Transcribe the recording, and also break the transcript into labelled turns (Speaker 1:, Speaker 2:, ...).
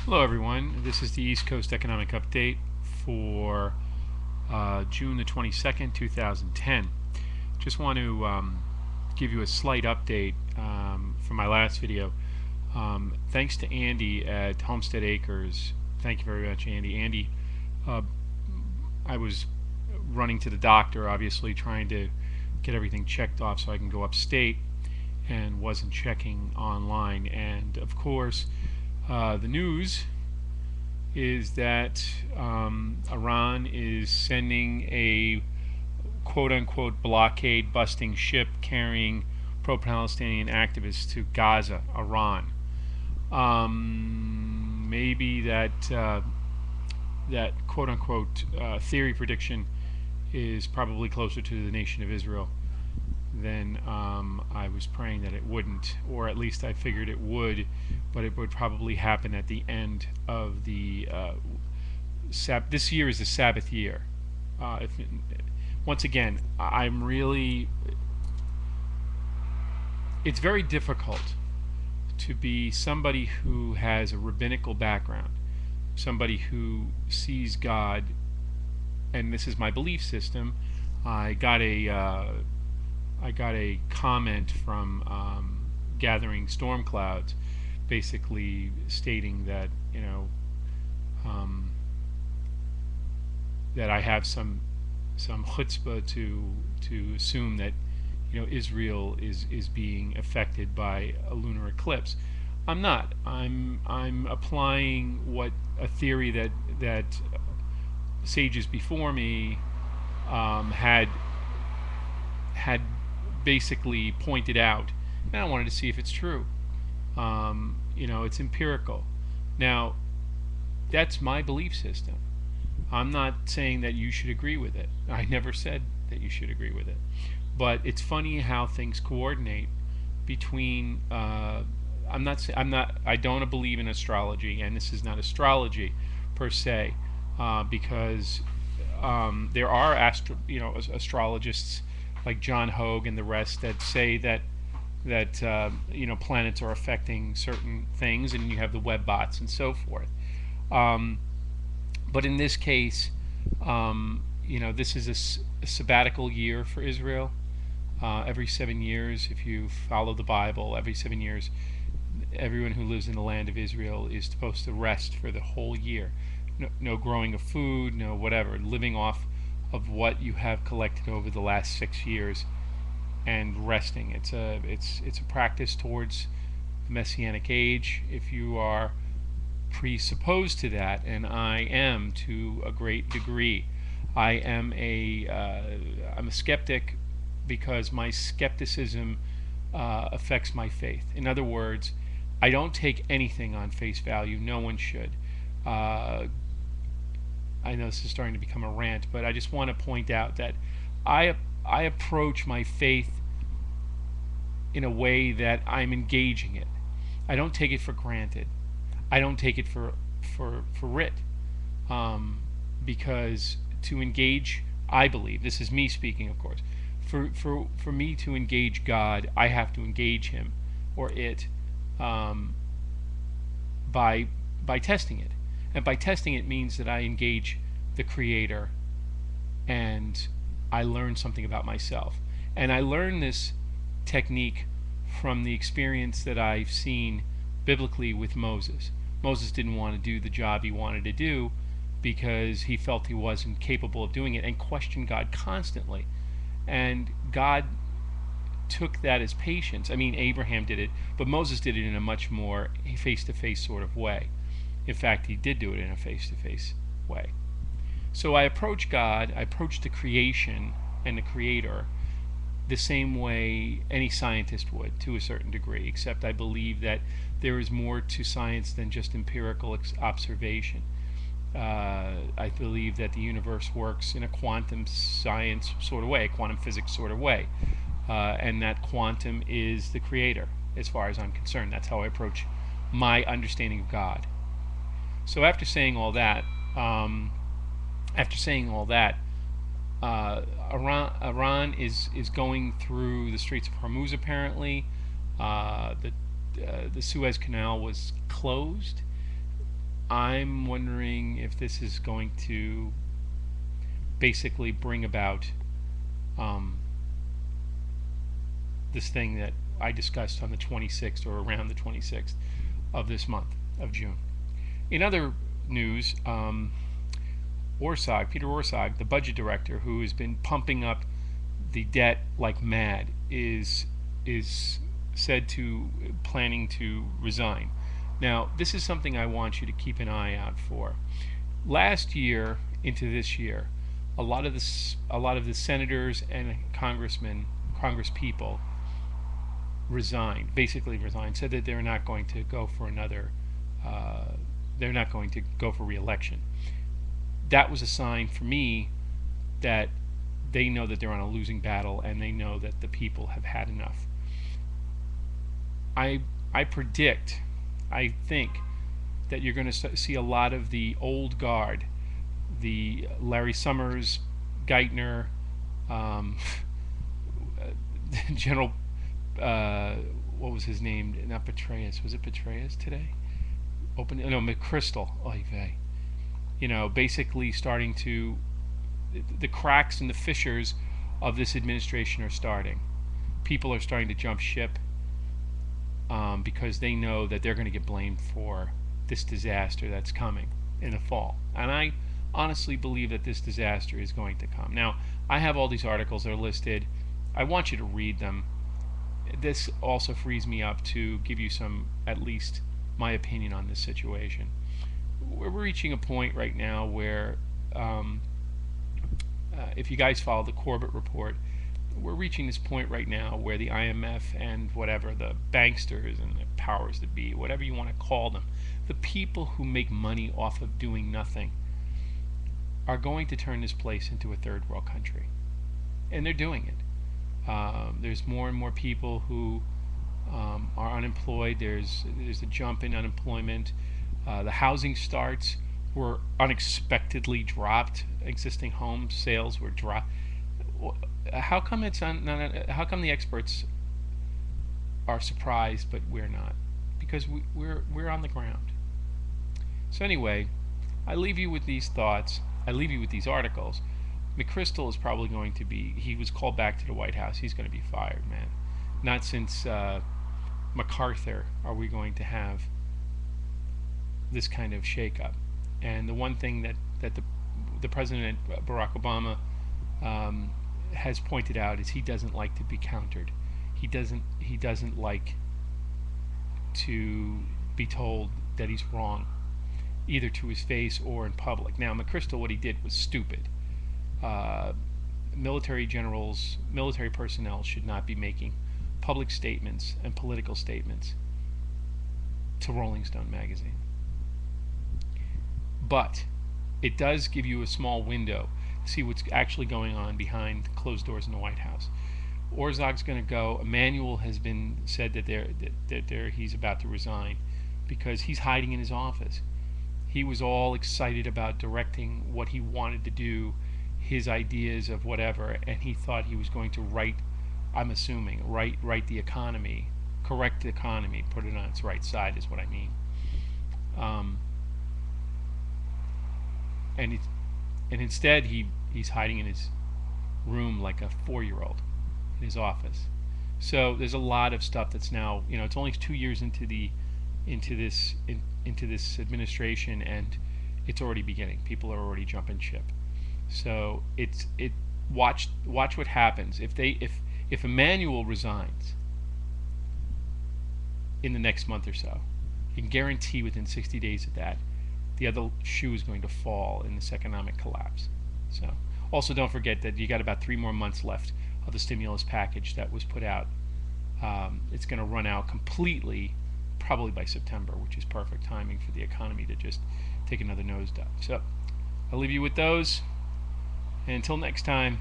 Speaker 1: Hello, everyone. This is the East Coast Economic Update for June the 22nd, 2010. Just want to give you a slight update from my last video. Thanks to Andy at Homestead Acres. Thank you very much, Andy. Andy, uh, I was running to the doctor, obviously, trying to get everything checked off so I can go upstate, and wasn't checking online. And of course, the news is that Iran is sending a quote unquote blockade busting ship carrying pro Palestinian activists to Gaza, Iran. Maybe that quote unquote theory prediction is probably closer to the nation of Israel than I was praying that it wouldn't, or at least I figured it would, but it would probably happen at the end of the this year is the Sabbath year. Once again, I'm really, it's very difficult to be somebody who has a rabbinical background, somebody who sees God, and this is my belief system. I got a comment from Gathering Storm Clouds, basically stating that um, that I have some chutzpah to assume that Israel is being affected by a lunar eclipse. I'm not. I'm applying what a theory that sages before me had basically pointed out, and I wanted to see if it's true. It's empirical. Now, that's my belief system. I'm not saying that you should agree with it. I never said that you should agree with it. But it's funny how things coordinate between. I don't believe in astrology, and this is not astrology per se, because there are astrologists like John Hogue and the rest that say that planets are affecting certain things, and you have the web bots and so forth. Um, but in this case, this is a sabbatical year for Israel. Every 7 years, if you follow the Bible, every 7 years, everyone who lives in the land of Israel is supposed to rest for the whole year. No growing of food, no whatever, living off of what you have collected over the last 6 years and resting. It's a practice towards the Messianic age. If you are presupposed to that, and I am to a great degree, I'm a skeptic because my skepticism affects my faith. In other words, I don't take anything on face value. No one should. Uh, I know this is starting to become a rant, but I just want to point out that I I approach my faith in a way that I'm engaging it. I don't take it for granted. I don't take it for writ, um, because to engage, I believe this is me speaking, of course. For me to engage God, I have to engage Him or it, um, by by testing it, and by testing it means that I engage the Creator, and I learn something about myself. And I learn this technique from the experience that I've seen biblically with Moses. Moses didn't want to do the job he wanted to do because he felt he wasn't capable of doing it and questioned God constantly. And God took that as patience. I mean, Abraham did it, but Moses did it in a much more face to face sort of way. In fact, he did do it in a face to face way. So I approach God, I approach the creation and the Creator the same way any scientist would, to a certain degree, except I believe that there is more to science than just empirical observation. I believe that the universe works in a quantum science sort of way, a quantum physics sort of way, and that quantum is the Creator, as far as I'm concerned. That's how I approach my understanding of God. So after saying all that, Iran is going through the Straits of Hormuz. Apparently, the Suez Canal was closed. I'm wondering if this is going to basically bring about um, this thing that I discussed on the 26th or around the 26th of this month of June. In other news, Peter Orszag, the budget director, who has been pumping up the debt like mad, is said to planning to resign. Now, this is something I want you to keep an eye out for. Last year into this year, a lot of the senators and congresspeople basically resigned, said that they're not going to go for they're not going to go for re-election. That was a sign for me that they know that they're on a losing battle, and they know that the people have had enough. I think that you're going to see a lot of the old guard, the Larry Summers, Geithner, General, what was his name? Not Petraeus. Was it Petraeus today? McChrystal. Oy vey. Basically starting to, the cracks and the fissures of this administration are starting. People are starting to jump ship because they know that they're going to get blamed for this disaster that's coming in the fall. And I honestly believe that this disaster is going to come. Now, I have all these articles that are listed. I want you to read them. This also frees me up to give you at least my opinion on this situation. We're reaching a point right now where, if you guys follow the Corbett report, we're reaching this point right now where the IMF and whatever, the banksters and the powers that be, whatever you want to call them, the people who make money off of doing nothing, are going to turn this place into a third world country. And they're doing it. There's more and more people who are unemployed. There's a jump in unemployment. The housing starts were unexpectedly dropped. Existing home sales were dropped. How come how come the experts are surprised but we're not? Because we're on the ground. So anyway, I leave you with these thoughts. I leave you with these articles. McChrystal is probably going to be, he was called back to the White House. He's going to be fired, man. Not since MacArthur are we going to have this kind of shakeup. And the one thing that the President, Barack Obama, has pointed out is he doesn't like to be countered. He doesn't like to be told that he's wrong, either to his face or in public. Now, McChrystal, what he did was stupid. Military generals, military personnel should not be making public statements and political statements to Rolling Stone magazine. But it does give you a small window to see what's actually going on behind closed doors in the White House. Orszag's going to go. Emanuel has been said that he's about to resign because he's hiding in his office. He was all excited about directing what he wanted to do, his ideas of whatever, and he thought he was going to right the economy, correct the economy, put it on its right side is what I mean. And instead he's hiding in his room like a 4-year-old in his office. So there's a lot of stuff that's now, it's only 2 years into this administration, and it's already beginning. People are already jumping ship. So watch what happens if Emanuel resigns in the next month or so. You can guarantee within 60 days of that, the other shoe is going to fall in this economic collapse. So, also don't forget that you got about 3 more months left of the stimulus package that was put out. It's going to run out completely, probably by September, which is perfect timing for the economy to just take another nosedive. So, I'll leave you with those. And until next time,